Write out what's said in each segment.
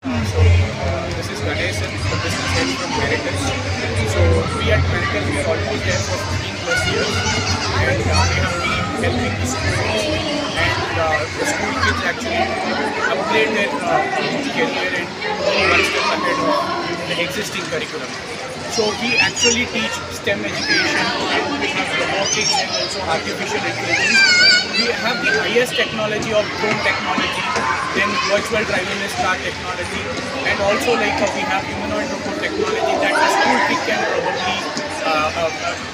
This is Ganesh, the business head from Meritus. So we at Meritus, we are almost there for 15 plus years, and we have been helping the students and the school kids actually upgrade their career and go one step ahead of the existing curriculum. So we actually teach STEM education, and we have robotics and also artificial intelligence. We have the highest technology of drone technology, then virtual driverless car technology, and also we have humanoid robot technology that the school kid can probably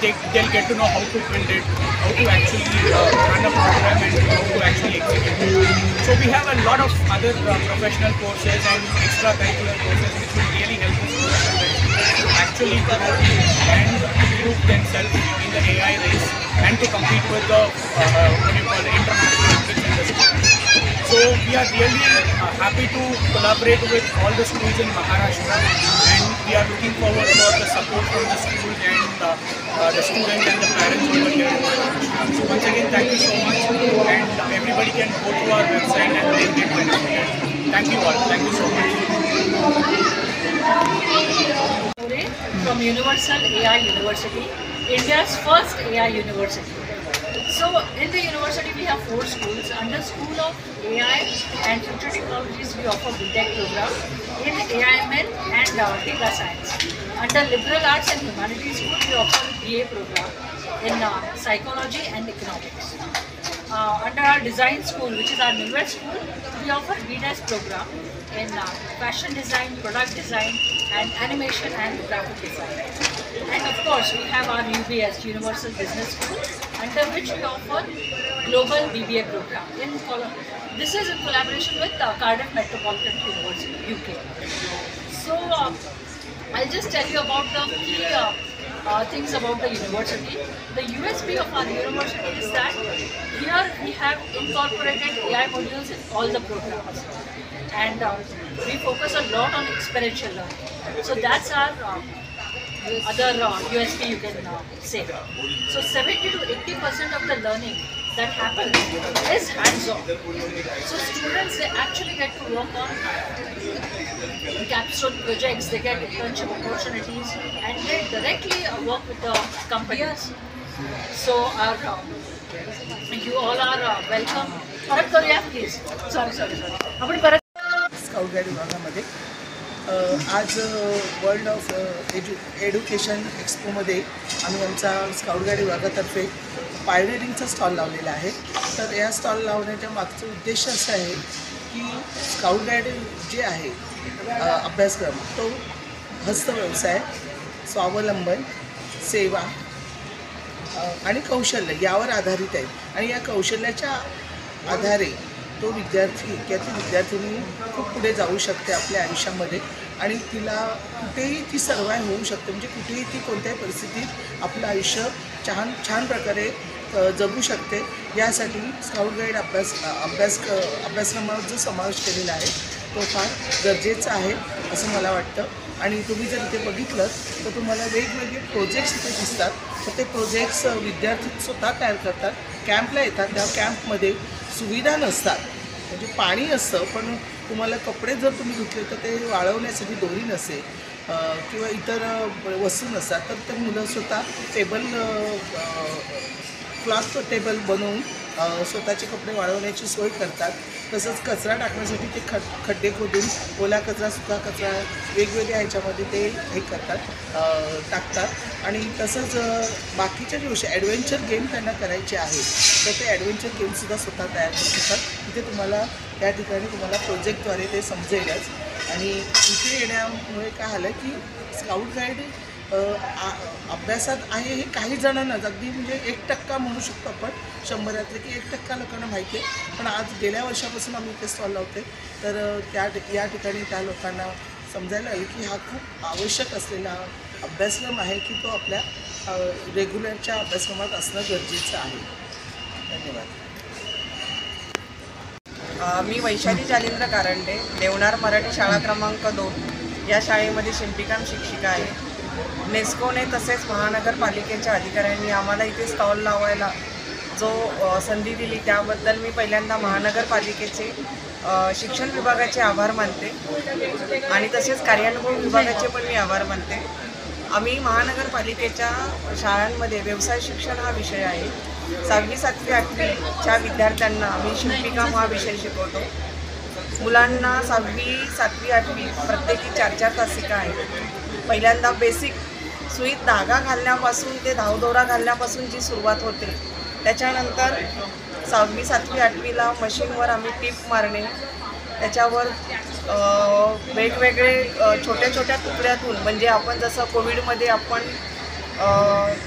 they'll get to know how to build it, how to actually run a program, and how to actually execute it. So we have a lot of other professional courses and extracurricular courses which will really help us to actually grow and prove themselves in the AI race and to compete with the international kids in the school. So we are really happy to collaborate with all the schools in Maharashtra, and we are looking forward for the support from the schools and the students and the parents over here in Maharashtra. So once again, thank you so much, and everybody can go to our website and they get benefited. Thank you all. Thank you so much. From Universal AI University, India's first AI university. So in the university we have 4 schools. Under School of AI and Future Technologies we offer BTech program in AIML and Data Science. Under Liberal Arts and Humanities School we offer BA program in Psychology and Economics. Under our Design School, which is our newest school, we offer BDES program in Fashion Design, Product Design and Animation and Graphic Design. And of course we have our UBS, Universal Business School, under which we offer Global BBA program. This is in collaboration with Cardiff Metropolitan University, UK. So I'll just tell you about the key things about the university. The USP of our university is that here we have incorporated AI modules in all the programs, and we focus a lot on experiential learning. So that's our other USP you can say. So 70 to 80% of the learning that happens is hands-on. So students, they actually get to work on capstone projects, they get internship opportunities, and they directly work with the companies. So you all are welcome. परत करूया please. Sorry आपण परत scout guide विभागामध्ये आज world of education एक्सपोमध्ये आम्ही आमचा scout guide विभागातर्फे पायनियरिंगचा stall लावलेला आहे. तर या स्टॉल लावण्याच्या मागचा उद्देश असा आहे की स्काउट गाईड जे आहे अभ्यासक्रम तो हस्तव्यवसाय, स्वावलंबन, सेवा आणि कौशल्य यावर आधारित आहे. आणि या कौशल्याच्या आधारे तो विद्यार्थी किंवा ती विद्यार्थिनी खूप पुढे जाऊ शकते आपल्या आयुष्यामध्ये, आणि तिला कुठेही ती सर्वाइव्ह होऊ शकते. म्हणजे कुठेही ती कोणत्याही परिस्थितीत आपलं आयुष्य छान प्रकारे जगू शकते. यासाठी स्काउट गाईड अभ्यासक्रमात जो समावेश केलेला आहे तो फार गरजेचा आहे असं मला वाटतं. आणि तुम्ही जर इथे बघितलं तर तुम्हाला वेगवेगळे प्रोजेक्ट्स इथे दिसतात. तर ते प्रोजेक्ट्स विद्यार्थी स्वतः तयार करतात. कॅम्पला येतात, त्या कॅम्पमध्ये सुविधा नसतात, म्हणजे पाणी असतं, पण तुम्हाला कपडे जर तुम्ही धुतले तर ते वाळवण्यासाठी दोरी नसेल किंवा इतर वस्तू नसतात. तर ते मुलं स्वतः क्लॉथ टेबल बनवून स्वतःचे कपडे वाळवण्याची सोय करतात. तसंच कचरा टाकण्यासाठी ते खड्डे खोदून ओला कचरा, सुका कचरा वेगवेगळ्या ह्याच्यामध्ये ते हे टाकतात. आणि तसंच बाकीच्या जे गोष्टी ॲडव्हेंचर गेम त्यांना करायचे आहेत तर ते ॲडव्हेंचर गेमसुद्धा स्वतः तयार करू शकतात. तिथे तुम्हाला त्या ठिकाणी तुम्हाला प्रोजेक्टद्वारे ते समजेलच. आणि इथे येण्यामुळे काय झालं की स्काउट गाईड अभ्यासात आहे हे काही जणांना अगदी म्हणजे 1% म्हणू शकतो आपण 100 की 1% लोकांना माहिती आहे. पण आज गेल्या वर्षापासून आम्ही इथे स्टॉल लावते, तर या ठिकाणी त्या लोकांना समजायला लागेल की हा खूप आवश्यक असलेला अभ्यासक्रम आहे की तो आपल्या रेग्युलरच्या अभ्यासक्रमात असणं गरजेचं आहे. धन्यवाद. मी वैशाली जालिंद्र कारंडे, देवनार मराठी शाळा क्रमांक 2 या शाळेमध्ये शिंपीकाम शिक्षिका आहे. नेस्कोने तसेच महानगरपालिकेच्या अधिकाऱ्यांनी आम्हाला इथे स्टॉल लावायला जो संधी दिली त्याबद्दल मी पहिल्यांदा महानगरपालिकेचे शिक्षण विभागाचे आभार मानते आणि तसेच कार्यानुभव विभागाचे पण मी आभार मानते. आम्ही महानगरपालिकेच्या शाळांमध्ये व्यवसाय शिक्षण हा विषय आहे. 6वी, 7वी, 8वीच्या विद्यार्थ्यांना आम्ही शिल्पीकाम हा विषय शिकवतो. मुलांना 6वी, 7वी, 8वी प्रत्येकी 4-4 तासिका आहेत. पहिल्यांदा बेसिक सुईत धागा घालण्यापासून ते धावदोरा घालण्यापासून जी सुरुवात होते, त्याच्यानंतर 6वी, 7वी, 8वीला मशीनवर आम्ही टीप मारणे, त्याच्यावर वेगवेगळे छोट्या छोट्या तुकड्यातून, म्हणजे आपण जसं कोविडमध्ये आपण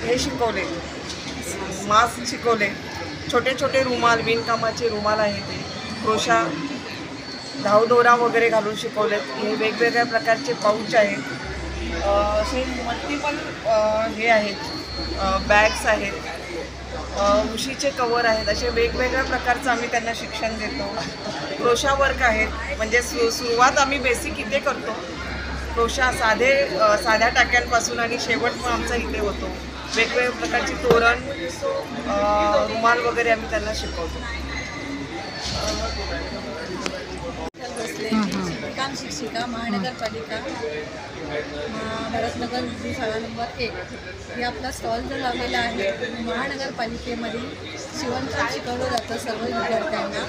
हे शिकवले, मास्क शिकवले, छोटे छोटे रुमाल, विणकामाचे रुमाल आहे ते, क्रोशा, धावदोरा वगैरे घालून शिकवलेत. हे वेगवेगळ्या प्रकारचे पाऊच आहेत, असे मल्टिपल हे आहेत, बॅग्स आहेत, उशीचे कवर आहेत. असे वेगवेगळ्या प्रकारचं आम्ही त्यांना शिक्षण देतो. क्रोशा वर्क आहेत, म्हणजे सुरुवात आम्ही बेसिक इथे करतो. क्रोशा साध्या टाक्यांपासून आणि शेवट मग आमचा इथे होतो. वेगवेगळ्या प्रकारची तोरण, रुमाल वगैरे आम्ही त्यांना शिकवतो. शिक्षिका शिक्षिका महानगरपालिका भरतनगर शाळा नंबर 1 हे आपला स्टॉल जो लावलेला आहे. महानगरपालिकेमध्ये शिवणकाम शिकवलं जातं सर्व विद्यार्थ्यांना.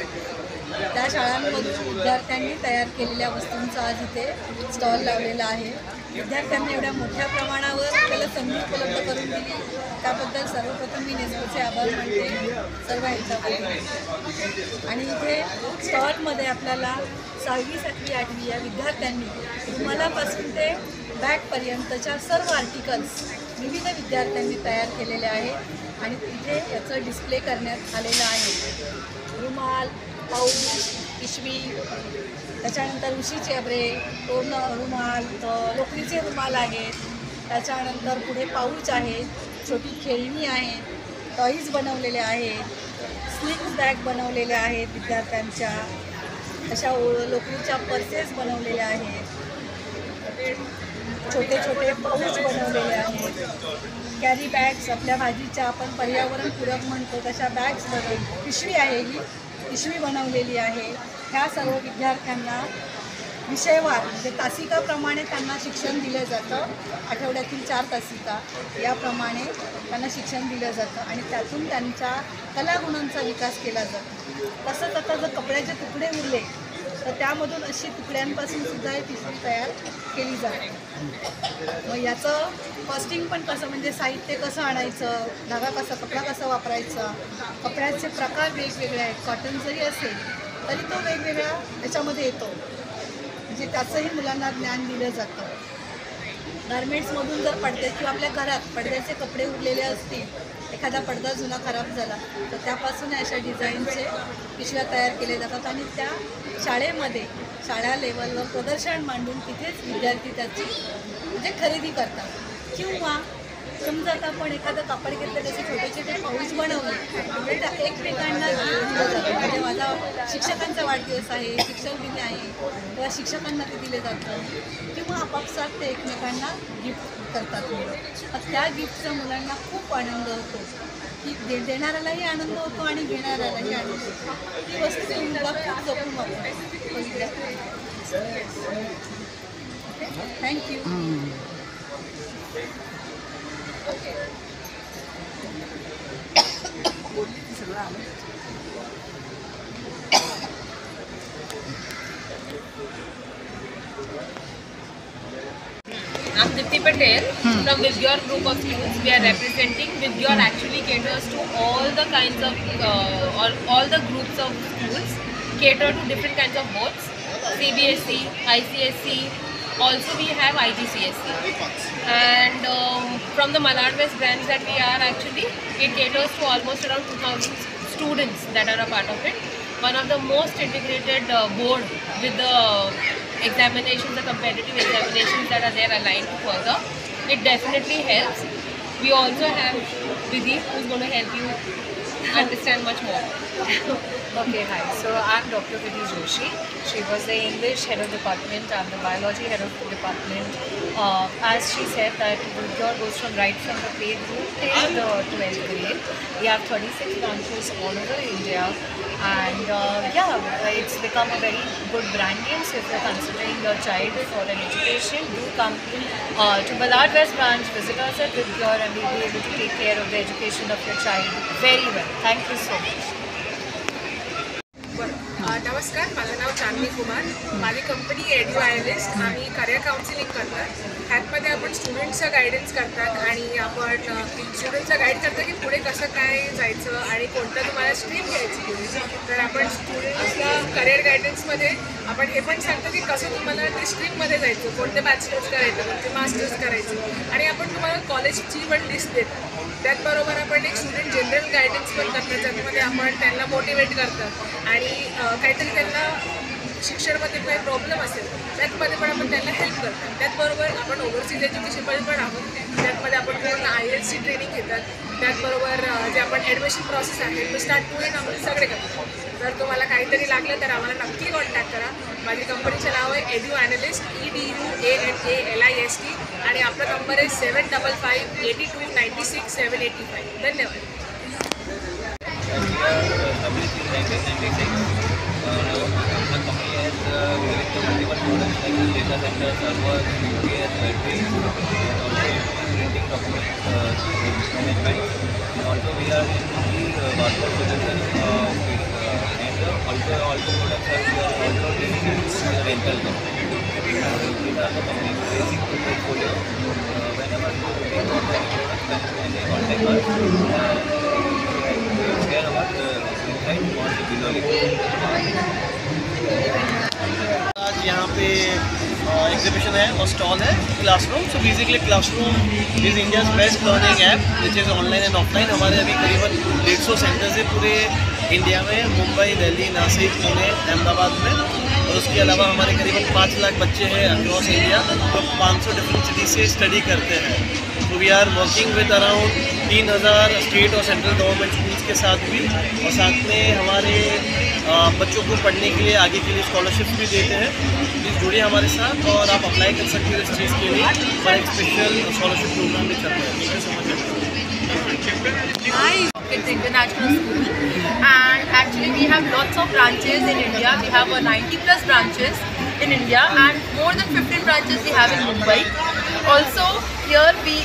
त्या शाळांमधून विद्यार्थ्यांनी तयार केलेल्या वस्तूंचा आज इथे स्टॉल लावलेला आहे. विद्यार्थ्यांना एवढ्या मोठ्या प्रमाणावर आपल्याला संधी उपलब्ध करून दिली त्याबद्दल सर्वप्रथम मी नेस्कोचे आभार मानते सर्व ह्यांच्याबद्दल. आणि इथे स्टॉलमध्ये आपल्याला 6वी, 7वी, 8वी या विद्यार्थ्यांनी रुमालापासून ते बॅगपर्यंतच्या सर्व आर्टिकल्स विविध विद्यार्थ्यांनी तयार केलेले आहेत आणि तिथे याचं डिस्प्ले करण्यात आलेलं आहे. रुमाल, पाऊच, पिशवी, त्याच्यानंतर उशीचे अब्रे, तोरण रुमाल, लोकरीचे रुमाल आहेत. त्याच्यानंतर पुढे पाऊच आहेत, छोटी खेळणी आहेत, टॉईज बनवलेले आहेत, स्लिंग बॅग बनवलेल्या आहेत विद्यार्थ्यांच्या, अशा लोकरीच्या पर्सेस बनवलेल्या आहेत, छोटे छोटे पाऊच बनवलेले आहेत, कॅरी बॅग्स आपल्या भाजीच्या आपण पर्यावरणपूरक म्हणतो तशा बॅग्स बनवून, पिशवी आहे ही पिशवी बनवलेली आहे. ह्या सर्व विद्यार्थ्यांना विषयवार म्हणजे तासिकाप्रमाणे त्यांना शिक्षण दिलं जातं. आठवड्यातील 4 तासिका याप्रमाणे त्यांना शिक्षण दिलं जातं आणि त्यातून त्यांच्या कलागुणांचा विकास केला जातो. तसंच आता जर कपड्याचे तुकडे उरले तर त्यामधून अशी तुकड्यांपासून सुद्धा ही पिशवी तयार केली जाते. मग याचं कॉस्टिंग पण कसं, म्हणजे साहित्य कसं आणायचं, धागा कसा, कपडा कसा वापरायचा, कपड्याचे प्रकार वेगवेगळे आहेत. कॉटन जरी असेल तरी तो वेगवेगळ्या याच्यामध्ये येतो, म्हणजे त्याचंही मुलांना ज्ञान दिलं जातं. गारमेंट्समधून जर पडदे किंवा आपल्या घरात पडद्याचे कपडे उरलेले असतील, एखादा पडदा जुना खराब झाला तर त्यापासून अशा डिझाईनचे पिशव्या तयार केले जातात आणि त्या शाळेमध्ये शाळा लेवलवर प्रदर्शन मांडून तिथेच विद्यार्थी त्याची म्हणजे खरेदी करतात. किंवा समजा आता आपण एखादं कापड घेतलं त्याचे छोटे छोटे पाऊच बनवले म्हणजे त्या एकमेकांना दिलं जातं. म्हणजे माझा शिक्षकांचा वाढदिवस आहे, शिक्षक दिन आहे किंवा शिक्षकांना ते दिले जातं किंवा आपापसात ते एकमेकांना गिफ्ट करतात मुलं. त्या गिफ्टचा मुलांना खूप आनंद होतो की देणाऱ्यालाही आनंद होतो आणि घेणाऱ्यालाही आनंद होतो. ती वस्तू मुलगा खूप जपून वापरतो. Thank you. I'm Dipti Patel from Vibgyor group of schools. We are representing Vibgyor actually caters to all the kinds of all the groups of schools, cater to different kinds of boards, CBSE, ICSE, also we have IGCSE. And from the Malad West branch that we are actually, it caters to almost around 2000 students that are a part of it. One of the most integrated board with the examinations, the competitive examinations that are there aligned further. It definitely helps. We also have Vidhi who's going to help you understand much more. Okay, hi. So I'm Dr. Vidhi Joshi. She was the English head of department. I'm the biology head of department. As she said that Vibgyor goes right from the playgroup till the 12th grade. We have 36 branches all over India. And it's become a very good brand name. So if you're considering your child for an education, do come to Ballard West branch, visit us at Vidgyor, and we'll be able to take care of the education of your child very well. Thank you so much. नमस्कार, माझं नाव चांदनी कुमार. माझी company edu analyst. आम्ही career counselling करतात. ह्यातमध्ये आपण स्टुडंट्सचं guidance करतात आणि आपण स्टुडंट्सला guide करतो की पुढे कसं काय जायचं आणि कोणतं तुम्हाला स्ट्रीम घ्यायची पुढे. तर आपण स्टुडंट्सला करिअर गायडन्समध्ये आपण हे पण सांगतो की कसं तुम्हाला ते स्ट्रीममध्ये जायचं, कोणते बॅचलर्स करायचं, कोणते मास्टर्स करायचं आणि आपण तुम्हाला कॉलेजची पण लिस्ट देतो. त्याचबरोबर आपण एक स्टुडंट जनरल गायडन्स पण करतो, ज्यामध्ये आपण त्यांना मोटिवेट करतो आणि काहीतरी त्यांना शिक्षणामध्ये काही प्रॉब्लेम असेल त्यातमध्ये पण आपण त्यांना हेल्प करतो. त्याचबरोबर आपण ओव्हरसीज एज्युकेशनमध्ये पण आहोत, त्यातमध्ये आपण पूर्ण IELTS ट्रेनिंग घेतात. त्याचबरोबर जे आपण ॲडमिशन प्रोसेस आहे तो स्टार्ट टू एंड आपण सगळे करतो. जर तुम्हाला काहीतरी लागलं तर आम्हाला नक्की कॉन्टॅक्ट करा. माझी कंपनीचं नाव आहे एड्यू ॲनालिस्ट, EDUANALIST आणि आपला नंबर आहे 7558296785. धन्यवाद. Also we are in the Bhargava solution and also products are we are also dealing with rental company. These are the company basic portfolio. Whenever you take on the products and they contact us, share our insight on the below link. आज यहाँ पे exhibition है और stall है classroom. So basically classroom is India's best learning app which is online end offline. हमारे अभी करीबन 150 centres है पूरे इंडिया में, मुंबई, दिल्ली, नासिक, पुणे, अहमदाबाद में. और उसके अलावा हमारे करीबन 5 लाख बच्चे हैं अक्रॉस इंडिया, तो 500 डिफरेंट सिटी से स्टडी करते हैं. तो वी आर वर्किंग विद अराउंड 3000 स्टेट और सेंट्रल गवर्नमेंट स्कूल्स के साथ भी, और साथ में हमारे बच्चों को पढ़ने के लिए आगे के लिए स्कॉलरशिप्स भी देते हैं. प्लीज़ जुड़िए हमारे साथ और आप अप्लाई कर सकते हो इस चीज़ के लिए. हमारा एक स्पेशल स्कॉलरशिप प्रोग्राम भी चल रहा है. Thank you so much. Hi, it's International School, and actually we have lots of branches in India. We have 90+ branches in India and more than 15 branches we have in Mumbai. Also here we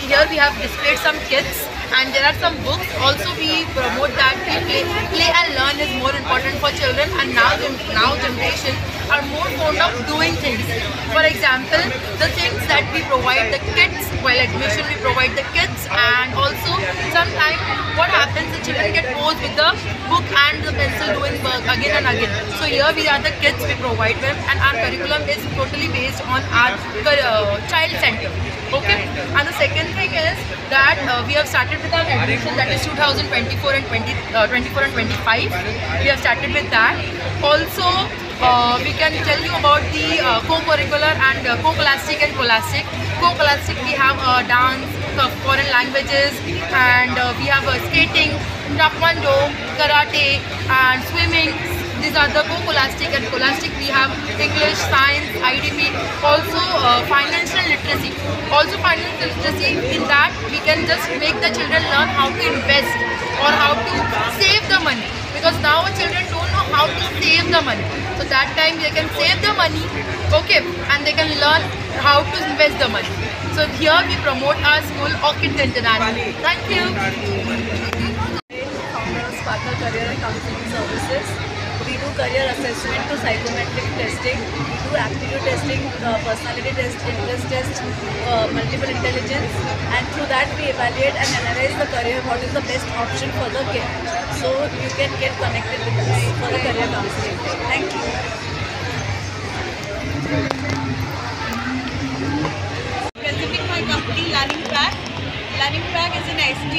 have displayed some kits and there are some books. Also we promote that play and learn is more important for children, and now generation are more fond of doing things. For example, the things that we provide the kids while admission, we provide the kids, and also sometimes what happens, the children get bored with the book and the pencil doing work again and again. So here we are the kids, we provide them, and our curriculum is totally based on our child center. Okay, and the second thing is that we have started with our admission, that is 2024 and 25. We have started with that. Also we can tell you about the co-curricular and co-classic and scholastic. Co-classic we have dance, foreign languages, and we have skating, taekwondo, karate and swimming. These are the co-scholastic, and scholastic we have English, science, IDP, also financial literacy. Also financial literacy, in that we can just make the children learn how to invest or how to save the money, because now children don't know how to save the money. So that time they can save the money, okay, and they can learn how to invest the money. So here we promote our school, Orchid International. Thank you. Sparkle Career and Counseling Services. We do career assessment to psychometric testing. We do aptitude testing, personality test, interest test, multiple intelligence, and through that we evaluate and analyze the career, what is the best option for the kid. So you can get connected with us for the career counseling. Thank you. Presenting my company Learning Track. Learning Track is an ICT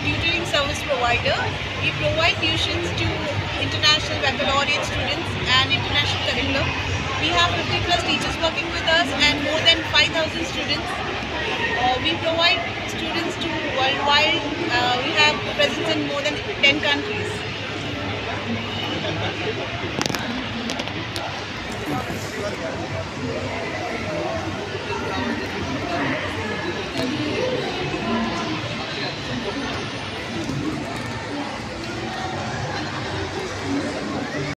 tutoring service provider. We provide tuitions to international baccalaureate students and international curriculum. We have 50+ teachers working with us and more than 5,000 students. We provide students to worldwide. We have presence in more than 10 countries.